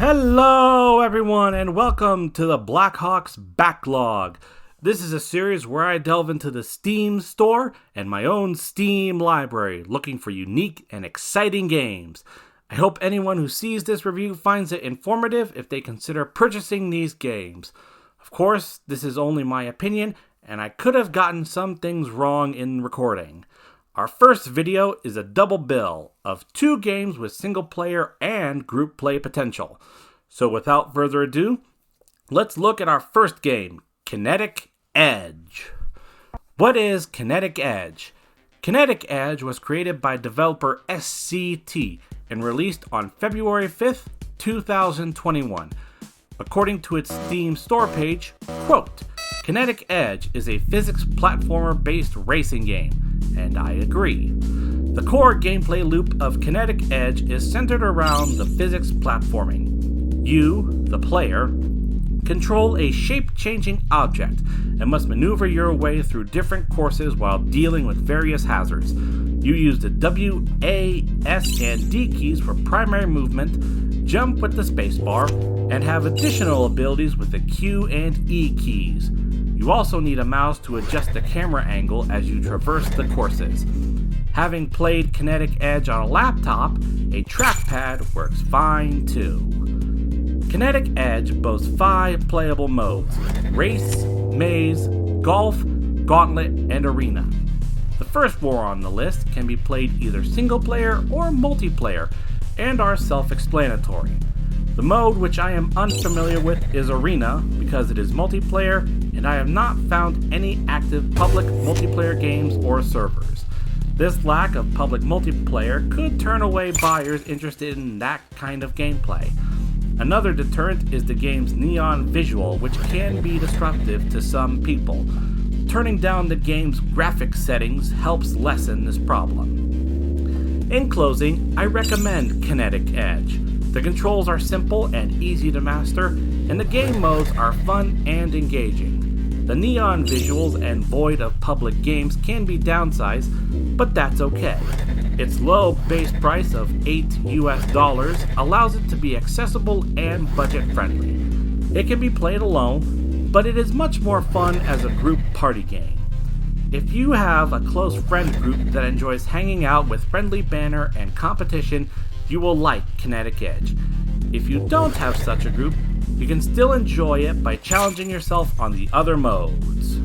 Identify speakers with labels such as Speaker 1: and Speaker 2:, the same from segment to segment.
Speaker 1: Hello everyone and welcome to the Blackhawk's Backlog. This is a series where I delve into the Steam store and my own Steam library looking for unique and exciting games. I hope anyone who sees this review finds it informative if they consider purchasing these games. Of course, this is only my opinion and I could have gotten some things wrong in recording. Our first video is a double bill of 2 games with single player and group play potential. So without further ado, let's look at our first game, Kinetic Edge. What is Kinetic Edge? Kinetic Edge was created by developer SCT and released on February 5th, 2021. According to its Steam store page, quote, Kinetic Edge is a physics platformer-based racing game, and I agree. The core gameplay loop of Kinetic Edge is centered around the physics platforming. You, the player, control a shape-changing object and must maneuver your way through different courses while dealing with various hazards. You use the W, A, S, and D keys for primary movement, jump with the spacebar, and have additional abilities with the Q and E keys. You also need a mouse to adjust the camera angle as you traverse the courses. Having played Kinetic Edge on a laptop, a trackpad works fine too. Kinetic Edge boasts 5 playable modes: Race, Maze, Golf, Gauntlet, and Arena. The first 4 on the list can be played either single player or multiplayer and are self-explanatory. The mode which I am unfamiliar with is Arena because it is multiplayer and I have not found any active public multiplayer games or servers. This lack of public multiplayer could turn away buyers interested in that kind of gameplay. Another deterrent is the game's neon visual, which can be disruptive to some people. Turning down the game's graphic settings helps lessen this problem. In closing, I recommend Kinetic Edge. The controls are simple and easy to master, and the game modes are fun and engaging. The neon visuals and void of public games can be downsized, but that's okay. Its low base price of $8 allows it to be accessible and budget-friendly. It can be played alone, but it is much more fun as a group party game. If you have a close friend group that enjoys hanging out with friendly banter and competition, you will like Kinetic Edge. If you don't have such a group, you can still enjoy it by challenging yourself on the other modes.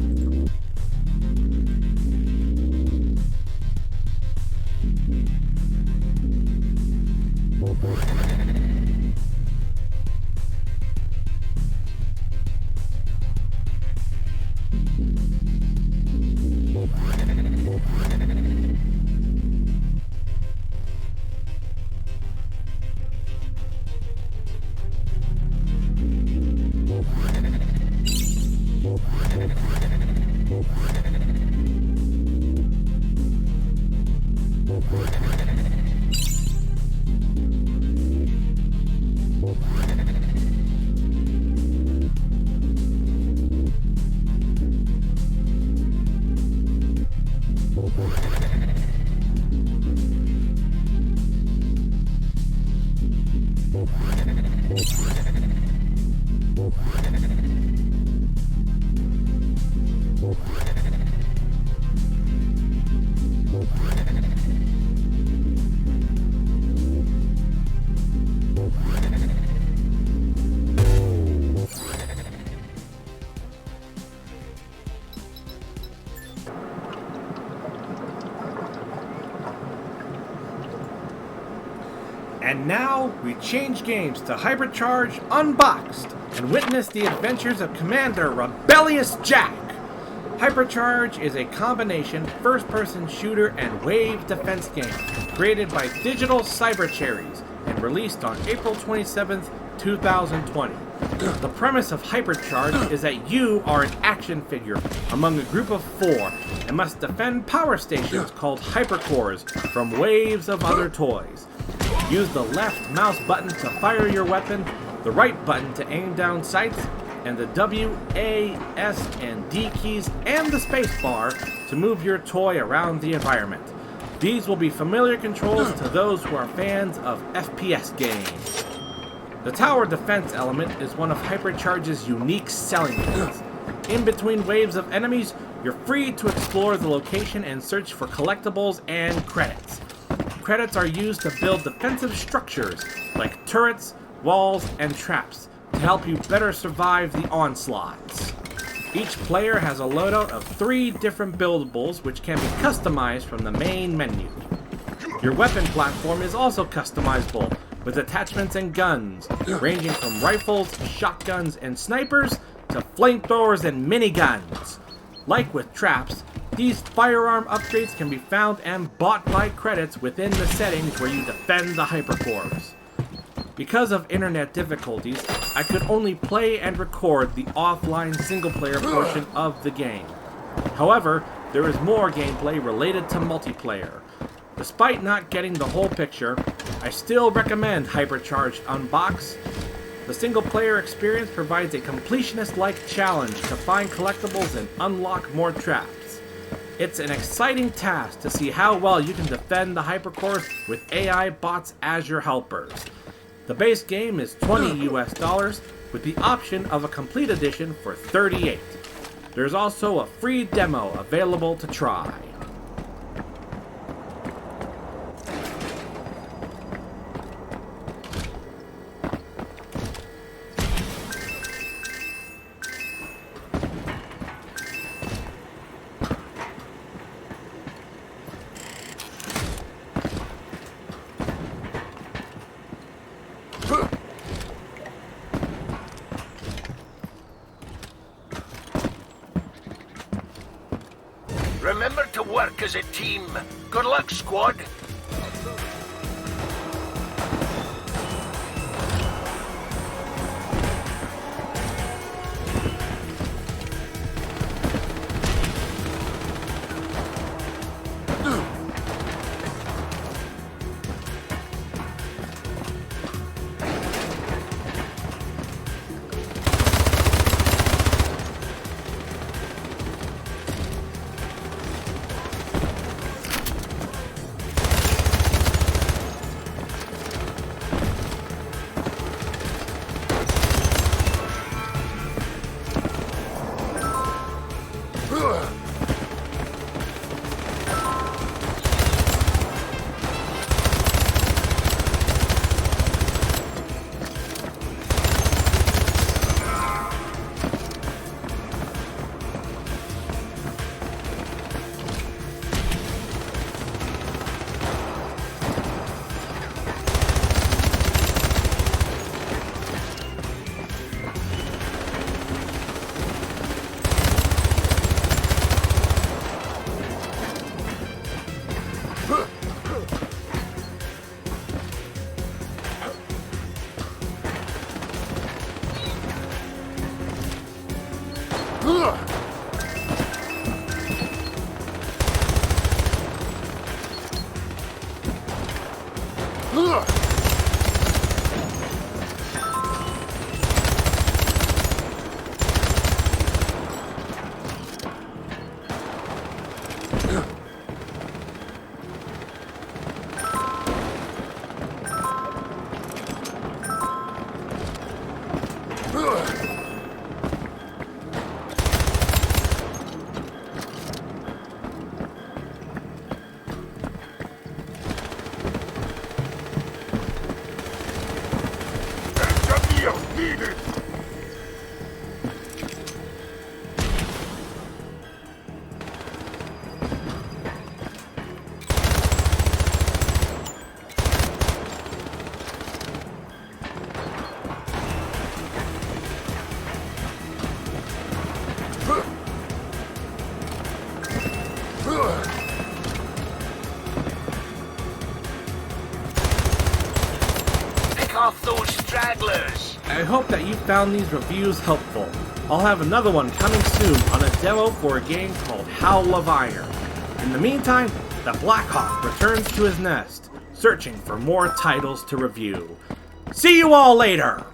Speaker 1: And now, we change games to HYPERCHARGE Unboxed and witness the adventures of Commander Rebellious Jack. HYPERCHARGE is a combination first-person shooter and wave defense game created by Digital Cyber Cherries and released on April 27th, 2020. The premise of HYPERCHARGE is that you are an action figure among a group of 4 and must defend power stations called hypercores from waves of other toys. Use the left mouse button to fire your weapon, the right button to aim down sights, and the W, A, S, and D keys and the space bar to move your toy around the environment. These will be familiar controls to those who are fans of FPS games. The tower defense element is one of HYPERCHARGE's unique selling points. In between waves of enemies, you're free to explore the location and search for collectibles and credits. Credits are used to build defensive structures like turrets, walls, and traps to help you better survive the onslaughts. Each player has a loadout of 3 different buildables which can be customized from the main menu. Your weapon platform is also customizable with attachments and guns, ranging from rifles, shotguns, and snipers to flamethrowers and miniguns. Like with traps, these firearm upgrades can be found and bought by credits within the settings where you defend the hypercores. Because of internet difficulties, I could only play and record the offline single-player portion of the game. However, there is more gameplay related to multiplayer. Despite not getting the whole picture, I still recommend HYPERCHARGE Unboxed. The single-player experience provides a completionist-like challenge to find collectibles and unlock more traps. It's an exciting task to see how well you can defend the hypercores with AI bots as your helpers. The base game is $20 US, with the option of a complete edition for $38. There's also a free demo available to try.
Speaker 2: Remember to work as a team. Good luck, squad. Off those stragglers.
Speaker 1: I hope that you found these reviews helpful. I'll have another one coming soon on a demo for a game called Howl of Iron. In the meantime, the Blackhawk returns to his nest, searching for more titles to review. See you all later!